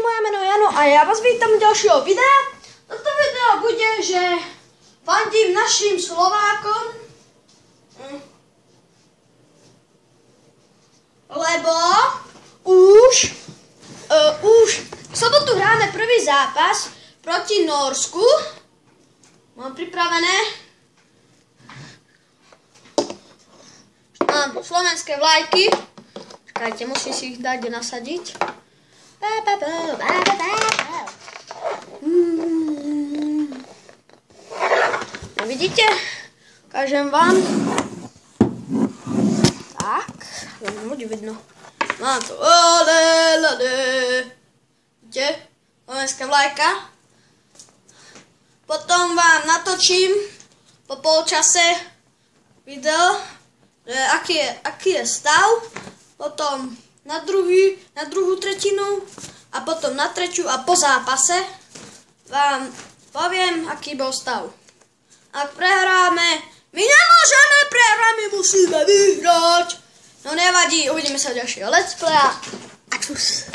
moje meno je Jano a ja vás vítam u ďalšieho videa. Toto video bude, že fandím našim Slovákom, lebo už v sobotu hráme prvý zápas proti Norsku. Mám pripravené. Mám slovenské vlajky. Čakajte, musím si ich dať nasadiť. Vidíte? Ukážem vám. Tak, bude vidno. Mám to. Vidíte? Slovenská vlajka. Potom vám natočím po polčase video, aký je stav. Potom na druhú tretinu a potom na tretiu a po zápase vám poviem, aký bol stav. Ak prehráme, my nemôžeme prehrať, my musíme vyhrať. No nevadí, uvidíme sa v ďalšieho let's playa. A čus.